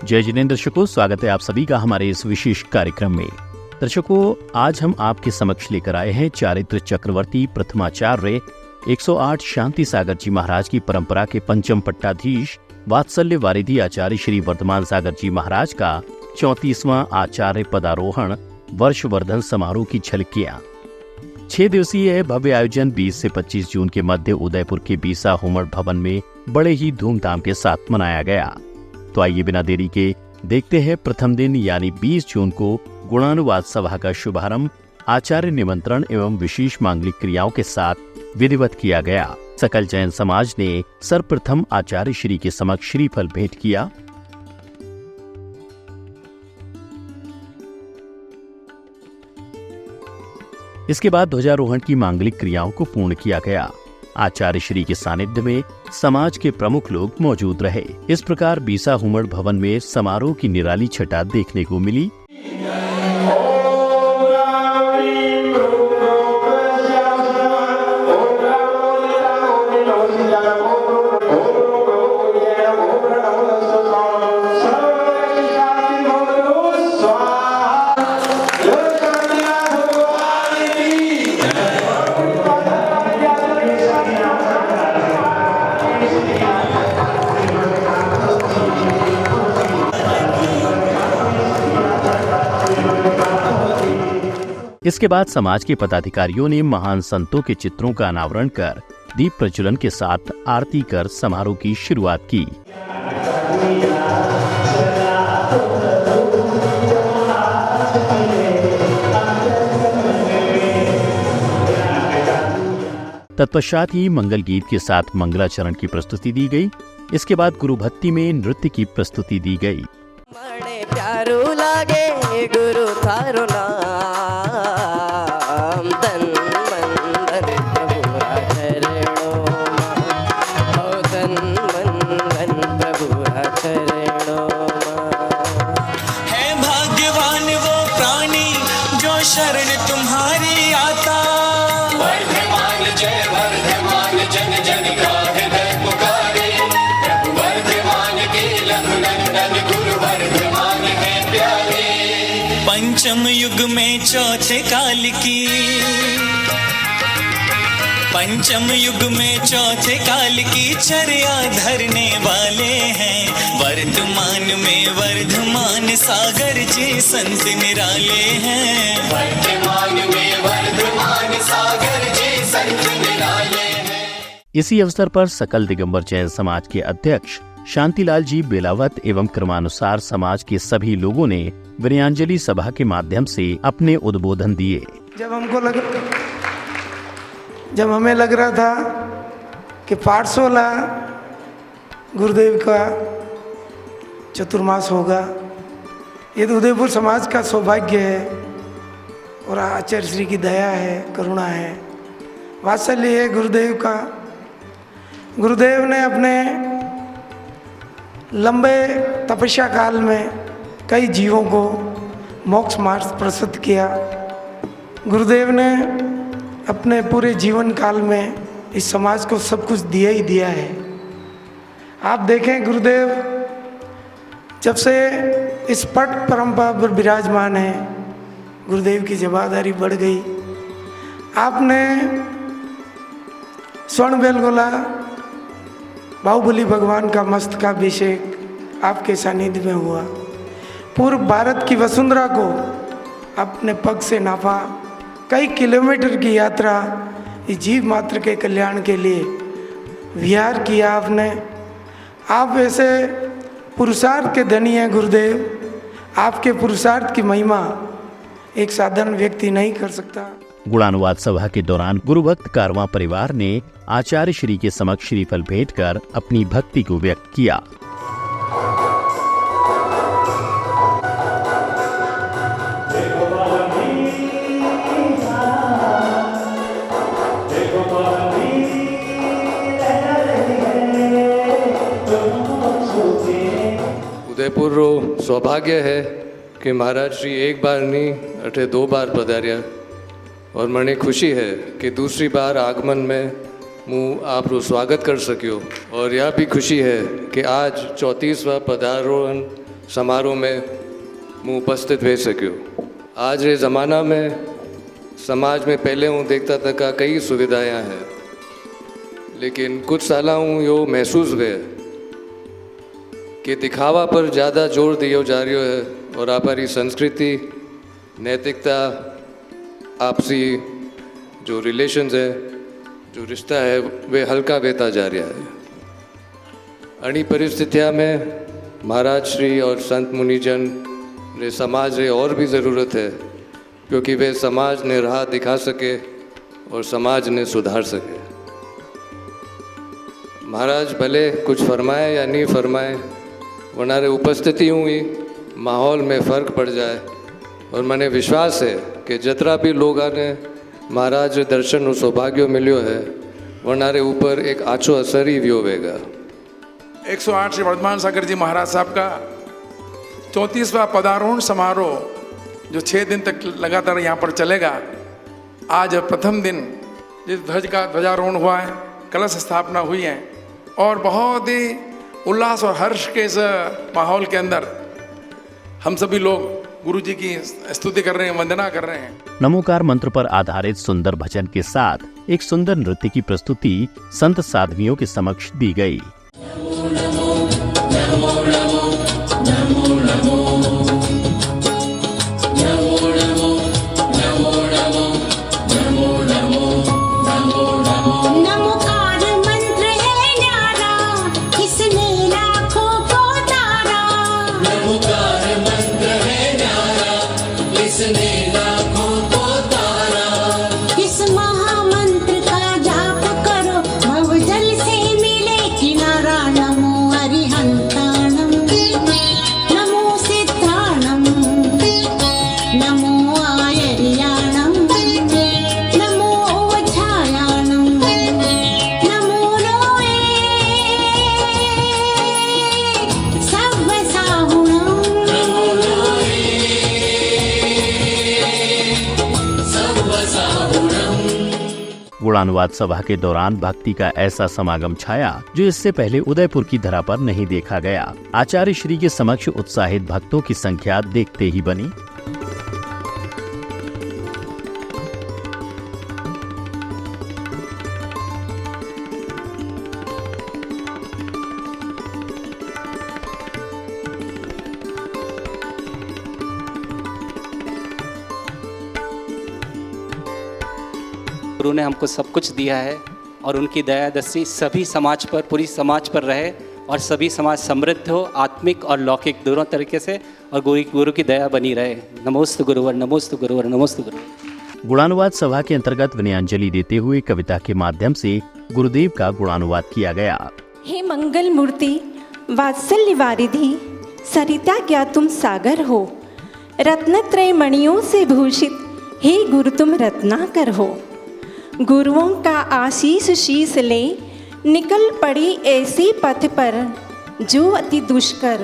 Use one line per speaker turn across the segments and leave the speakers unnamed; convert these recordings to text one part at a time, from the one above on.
जय जिनेंद्र दर्शकों, स्वागत है आप सभी का हमारे इस विशेष कार्यक्रम में। दर्शकों, आज हम आपके समक्ष लेकर आए हैं चारित्र चक्रवर्ती प्रथमाचार्य 108 शांति सागर जी महाराज की परंपरा के पंचम पट्टाधीश वात्सल्य वारिधि आचार्य श्री वर्धमान सागर जी महाराज का 34वां आचार्य पदारोहण वर्षवर्धन समारोह की झलकियां। 6 दिवसीय भव्य आयोजन 20 से 25 जून के मध्य उदयपुर के बीसा होमर भवन में बड़े ही धूमधाम के साथ मनाया गया। तो आइए बिना देरी के देखते हैं प्रथम दिन यानी 20 जून को गुणानुवाद सभा का शुभारंभ आचार्य निमंत्रण एवं विशेष मांगलिक क्रियाओं के साथ विधिवत किया गया। सकल जैन समाज ने सर्वप्रथम आचार्य श्री के समक्ष श्रीफल भेंट किया। इसके बाद ध्वजारोहण की मांगलिक क्रियाओं को पूर्ण किया गया। आचार्य श्री के सानिध्य में समाज के प्रमुख लोग मौजूद रहे। इस प्रकार बीसा हुमड़ भवन में समारोह की निराली छटा देखने को मिली। इसके बाद समाज के पदाधिकारियों ने महान संतों के चित्रों का अनावरण कर दीप प्रज्वलन के साथ आरती कर समारोह की शुरुआत की। तत्पश्चात ही मंगल गीत के साथ मंगलाचरण की प्रस्तुति दी गई। इसके बाद गुरु भक्ति में नृत्य की प्रस्तुति दी गई। गुरु थारो नाम तन मन धन प्रभु आचरणो हो तन मन धन प्रभु आचरणो है भाग्यवान वो प्राणी जो शरण तुम्हारी आता। वर्धमान जय वर्धमान जन जन का हृदय पुकारे प्रभु वर्धमान के लघु नंदन गुरु वर्धमान है प्यारे। पंचम युग में चौथे काल की पंचम युग में चौथे काल की चर्या धरने वाले हैं। वर्तमान में वर्धमान सागर जी संत निराले हैं। वर्तमान में वर्धमान सागर जी संत निराले हैं। इसी अवसर पर सकल दिगंबर जैन समाज के अध्यक्ष शांतिलाल जी बेलावत एवं क्रमानुसार समाज के सभी लोगों ने विनयाञ्जलि सभा के माध्यम से अपने उद्बोधन दिए।
जब हमें लग रहा था कि पाठशाला गुरुदेव का चतुर्मास होगा, ये तो उदयपुर समाज का सौभाग्य है और आचार्य श्री की दया है, करुणा है, वात्सल्य है गुरुदेव का। गुरुदेव ने अपने लंबे तपस्या काल में कई जीवों को मोक्ष मार्ग प्रस्तुत किया। गुरुदेव ने अपने पूरे जीवन काल में इस समाज को सब कुछ दिया ही दिया है। आप देखें, गुरुदेव जब से इस पट परंपरा पर विराजमान है, गुरुदेव की जवाबदारी बढ़ गई। आपने स्वर्ण बेलगोला बाहुबली भगवान का मस्तकाभिषेक आपके सानिध्य में हुआ। पूर्व भारत की वसुंधरा को अपने पग से नापा। कई किलोमीटर की यात्रा इस जीव मात्र के कल्याण के लिए विहार किया आपने। आप ऐसे पुरुषार्थ के धनी हैं गुरुदेव। आपके पुरुषार्थ की महिमा एक साधारण व्यक्ति नहीं कर सकता।
गुणानुवाद सभा के दौरान गुरुभक्त कारवां परिवार ने आचार्य श्री के समक्ष श्रीफल भेंट कर अपनी भक्ति को व्यक्त किया।
उदयपुर रो सौभाग्य है कि महाराज श्री एक बार नहीं अठे 2 बार पधार्या और मने खुशी है कि दूसरी बार आगमन में मुँह आप रो स्वागत कर सक्यो। और यह भी खुशी है कि आज 34वां पदारोहण समारोह में मैं उपस्थित रह सक्यो। आज रे ज़माना में समाज में पहले हूँ देखता था का कई सुविधाएं हैं, लेकिन कुछ साल हूँ यो महसूस हुए कि दिखावा पर ज़्यादा जोर दियो जा रही है और हमारी संस्कृति, नैतिकता, आपसी जो रिलेशंस है, जो रिश्ता है, वे हल्का बेता जा रहा है। अड़ी परिस्थितियों में महाराज श्री और संत मुनिजन रे समाज रे और भी ज़रूरत है, क्योंकि वे समाज ने राह दिखा सके और समाज ने सुधार सके। महाराज भले कुछ फरमाए या नहीं फरमाए, वनारे उपस्थिति हुई माहौल में फ़र्क पड़ जाए, और मैंने विश्वास है कि जितना भी लोगों ने महाराज दर्शन और सौभाग्य मिलो है, वनारे ऊपर एक आछो असर ही व्यो होगा।
108 श्री वर्धमान सागर जी महाराज साहब का 34वां पदारोहण समारोह जो 6 दिन तक लगातार यहाँ पर चलेगा। आज प्रथम दिन जिस ध्वज का ध्वजारोहण हुआ है, कलश स्थापना हुई है, और बहुत ही उल्लास और हर्ष के इस माहौल के अंदर हम सभी लोग गुरु जी की स्तुति कर रहे हैं, वंदना कर रहे हैं।
नमोकार मंत्र पर आधारित सुंदर भजन के साथ एक सुंदर नृत्य की प्रस्तुति संत साध्वियों के समक्ष दी गई। गुणानुवाद सभा के दौरान भक्ति का ऐसा समागम छाया जो इससे पहले उदयपुर की धरा पर नहीं देखा गया। आचार्य श्री के समक्ष उत्साहित भक्तों की संख्या देखते ही बनी।
गुरु ने हमको सब कुछ दिया है और उनकी दया दृष्टि सभी समाज पर, पूरी समाज पर रहे और सभी समाज समृद्ध हो, आत्मिक और लौकिक दोनों तरीके से, और गुरु की दया बनी रहे। नमोस्तु गुरुवर, नमोस्तु गुरुवर, नमोस्तु गुरुवर।
गुणानुवाद सभा के अंतर्गत विनयांजलि देते हुए कविता के माध्यम से गुरुदेव का गुणानुवाद किया गया।
हे मंगल मूर्ति वात्सल्य वारिधि, सरिता क्या तुम सागर हो, रत्नत्रय मणियों से भूषित हे गुरु तुम रत्नाकर हो। गुरुओं का आशीष शीस ले निकल पड़ी ऐसे पथ पर, जो अति दुष्कर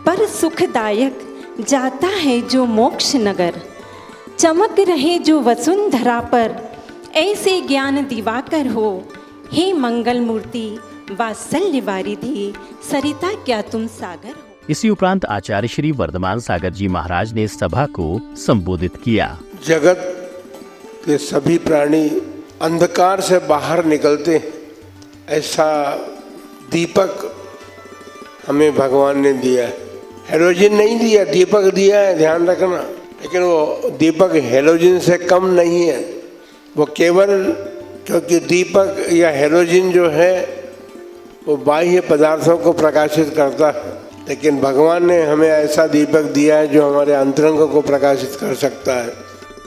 पर सुखदायक जाता है जो मोक्ष नगर। चमक रहे जो वसुंधरा पर, ऐसे ज्ञान दिवाकर हो। हे मंगल मूर्ति वात्सल्य वारिधि, सरिता क्या तुम सागर हो।
इसी उपरांत आचार्य श्री वर्धमान सागर जी महाराज ने सभा को संबोधित किया।
जगत के सभी प्राणी अंधकार से बाहर निकलते हैं, ऐसा दीपक हमें भगवान ने दिया है। हेलोजन नहीं दिया, दीपक दिया है, ध्यान रखना। लेकिन वो दीपक हेलोजन से कम नहीं है, वो केवल, क्योंकि दीपक या हेलोजन जो है वो बाह्य पदार्थों को प्रकाशित करता है, लेकिन भगवान ने हमें ऐसा दीपक दिया है जो हमारे अंतरंग को प्रकाशित कर सकता है।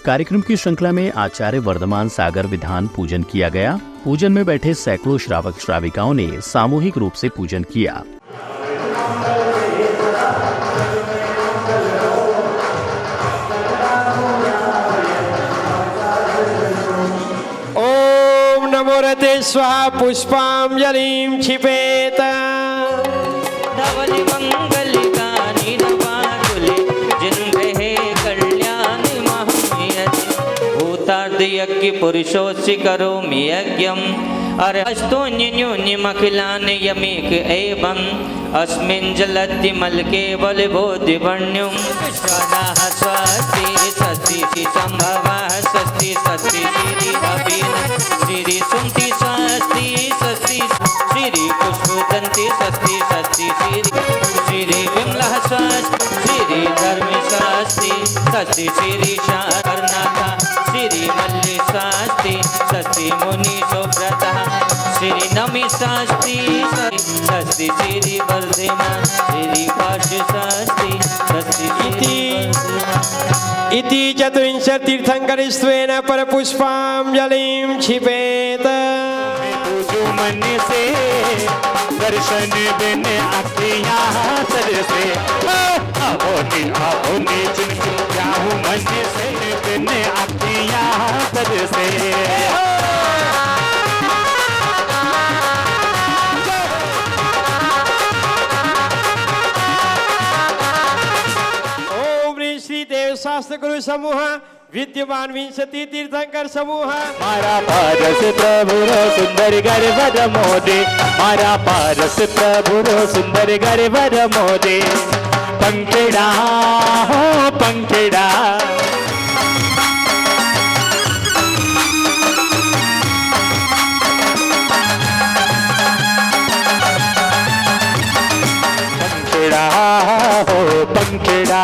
कार्यक्रम की श्रृंखला में आचार्य वर्धमान सागर विधान पूजन किया गया। पूजन में बैठे सैकड़ों श्रावक श्राविकाओं ने सामूहिक रूप से पूजन किया।
ओम नमो रते स्वाहा पुष्पांजलिं क्षिपेत।
धवल मंगलकारि नवाकुले जिन्महे कल्याण महम्यति। भूतार्धयज्ञ पुरुषोऽसि करोमि यज्ञम् अरस्तोऽन्योन्यमखिलानि यमेक एवम् अस्मिन् जलति मलके बलिबोधिवर्ण्युं विश्वदाः स्वस्ति स्वस्ति सम्भवः स्वस्ति स्वस्ति श्रीरभिन श्रीसुमति स्वस्ति स्वस्ति श्री पुष्पदन्ति स्वस्ति स्वस्ति श्री विमलः स्वस्ति श्री धर्मी स्वस्ति स्वस्ति श्री शरणनाथ श्री मल्ली स्वस्ति स्वस्ति मुनि सुब्रतः श्री नमि स्वस्ति स्वस्ति श्री वर्धिमान श्री पार्श्व स्वस्ति स्वस्ति
इति चतुर्विंशतीर्थङ्करस्त्वेन परपुष्पाञ्जलिं क्षिपेत।
मन से दर्शन बिन आँखियाँ तरसे आओ नी चुन जाऊँ मन से बिन आँखियाँ तरसे।
शास्त्र गुरु समूह विद्यमान विंशति तीर्थंकर समूह
मारा पारस प्रभु रो सुंदर गर्भ मोदे मारा पारस प्रभु रो सुंदर गर्भ मोदे पंखेड़ा हो पंखेड़ा पंखेड़ा हो पंखेड़ा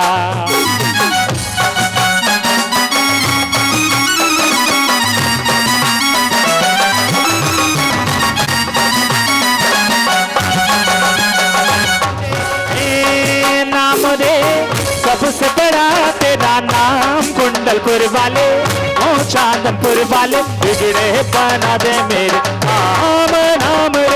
सबसे बड़ा तेरा नाम कुंडलपुर वाले ओ चांदनपुर वाले बिगड़े बना दे मेरे नाम नाम रे।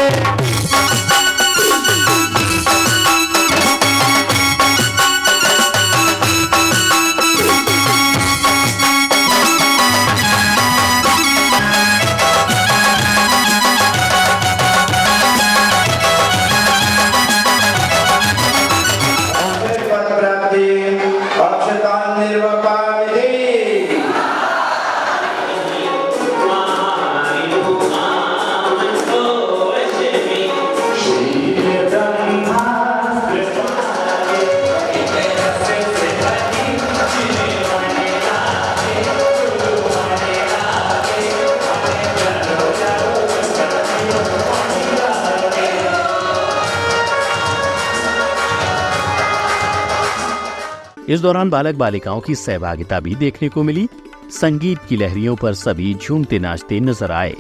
इस दौरान बालक बालिकाओं की सहभागिता भी देखने को मिली। संगीत की लहरियों पर सभी झूमते नाचते नजर आए।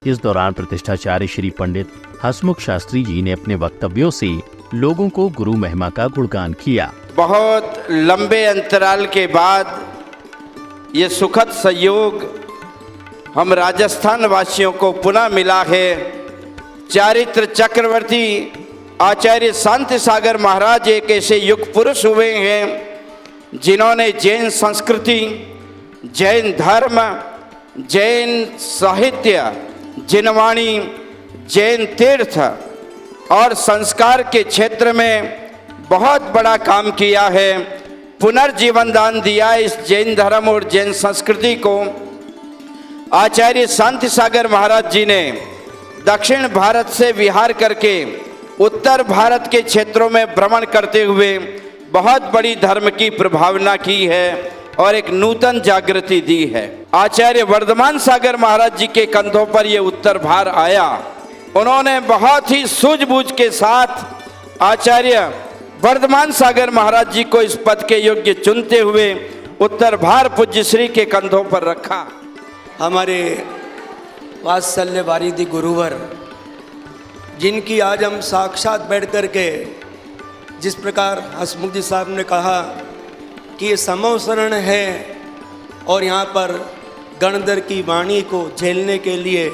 इस दौरान प्रतिष्ठाचार्य श्री पंडित हसमुख शास्त्री जी ने अपने वक्तव्यों से लोगों को गुरु महिमा का गुणगान किया।
बहुत लंबे अंतराल के बाद ये सुखद संयोग हम राजस्थान वासियों को पुनः मिला है। चारित्र चक्रवर्ती आचार्य शांति सागर महाराज एक ऐसे युग पुरुष हुए हैं जिन्होंने जैन संस्कृति, जैन धर्म, जैन साहित्य, जिनवाणी, जैन तीर्थ और संस्कार के क्षेत्र में बहुत बड़ा काम किया है। पुनर्जीवन दान दिया इस जैन धर्म और जैन संस्कृति को। आचार्य शांति सागर महाराज जी ने दक्षिण भारत से विहार करके उत्तर भारत के क्षेत्रों में भ्रमण करते हुए बहुत बड़ी धर्म की प्रभावना की है और एक नूतन जागृति दी है। आचार्य वर्धमान सागर महाराज जी के कंधों पर यह उत्तर भार आया। उन्होंने बहुत ही सूझबूझ के साथ आचार्य वर्धमान सागर महाराज जी को इस पद के योग्य चुनते हुए उत्तर भार पूज्य श्री के कंधों पर रखा।
हमारे वात्सल्य वारिधि गुरुवर, जिनकी आज हम साक्षात बैठ कर के जिस प्रकार हसमुख जी साहब ने कहा कि ये समवसरण है और यहाँ पर गणधर की वाणी को झेलने के लिए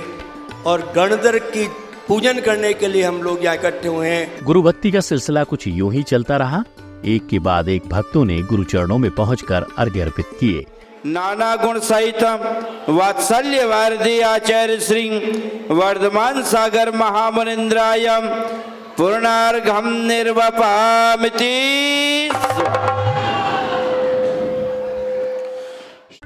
और गणधर की पूजन करने के लिए हम लोग यहाँ इकट्ठे हुए हैं।
गुरु भक्ति का सिलसिला कुछ यूं ही चलता रहा। एक के बाद एक भक्तों ने गुरु चरणों में पहुंचकर अर्घ्य अर्पित किए।
नाना गुण सहित वात्सल्य वारिधि आचार्य श्री वर्धमान सागर महामुनिंद्राय पूर्णार्घम निर्वपामिति।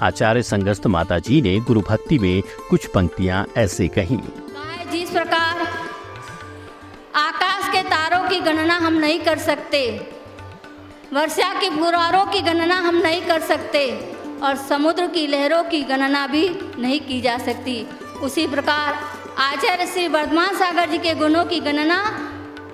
आचार्य संगस्थ माता जी ने गुरु भक्ति में कुछ पंक्तियां ऐसे कहीं।
जिस प्रकार आकाश के तारों की गणना हम नहीं कर सकते, वर्षा की फुहारों की गणना हम नहीं कर सकते और समुद्र की लहरों की गणना भी नहीं की जा सकती, उसी प्रकार आचार्य श्री वर्धमान सागर जी के गुणों की गणना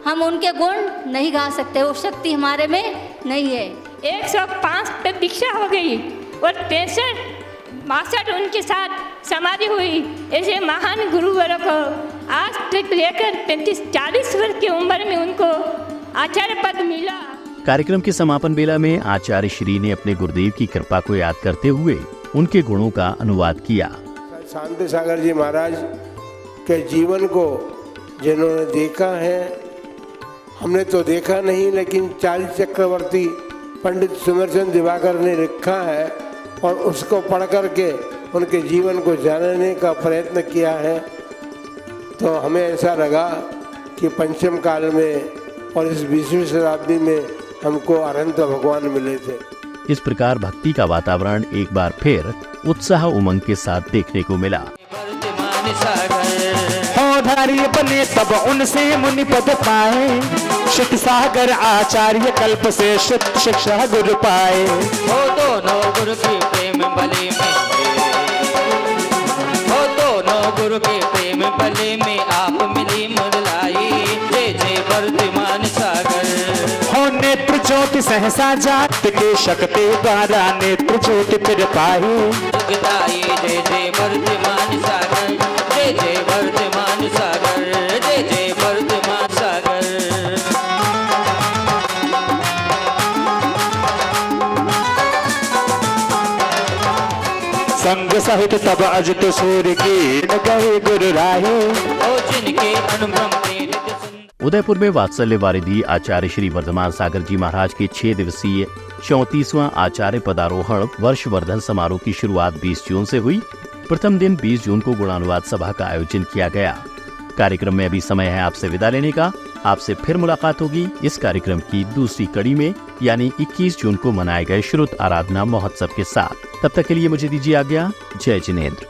हम उनके गुण नहीं गा सकते, वो शक्ति हमारे में नहीं है।
105 पे दीक्षा हो गई और 63 उनके साथ समाधि हुई। ऐसे महान गुरुवरों को आज तक लेकर 35-40 वर्ष की उम्र में उनको आचार्य पद मिला।
कार्यक्रम के समापन बेला में आचार्य श्री ने अपने गुरुदेव की कृपा को याद करते हुए उनके गुणों का अनुवाद किया।
शांति सागर जी महाराज के जीवन को जिन्होंने देखा है, हमने तो देखा नहीं, लेकिन चालीस चक्रवर्ती पंडित सुमेरचंद दिवाकर ने लिखा है और उसको पढ़ करके उनके जीवन को जानने का प्रयत्न किया है। तो हमें ऐसा लगा कि पंचम काल में और इस 20वीं शताब्दी में हमको अनंत भगवान मिले थे।
इस प्रकार भक्ति का वातावरण एक बार फिर उत्साह उमंग के साथ देखने को मिला।
धार्य बने तब उनसे मुनि पद पाए, शिव सागर आचार्य कल्प से शुद्ध शिक्षा गुरु पाए।
हो दोनों गुरु के प्रेम बले में, हो दोनों गुरु के प्रेम बले में आप मिली मुरलाई। जय जय वर्धमान सागर।
हो नेत्र ज्योति सहसा जात के शक्ति द्वारा नेत्र ज्योति फिर पाए।
जगदाई जय जय वर्धमान सागर, जय जय वर्धमान सागर, जय जय वर्धमान सागर।
संग सहित तब अजित सूर्य की गए गुरु राहे।
ओ जिनके अनुपम
उदयपुर में वात्सल्य वारिधि आचार्य श्री वर्धमान सागर जी महाराज के 6 दिवसीय 34वां आचार्य पदारोहण वर्षवर्धन समारोह की शुरुआत 20 जून से हुई। प्रथम दिन 20 जून को गुणानुवाद सभा का आयोजन किया गया। कार्यक्रम में अभी समय है आपसे विदा लेने का। आपसे फिर मुलाकात होगी इस कार्यक्रम की दूसरी कड़ी में, यानी 21 जून को मनाए गए श्रुत आराधना महोत्सव के साथ। तब तक के लिए मुझे दीजिए आज्ञा। जय जिनेंद्र।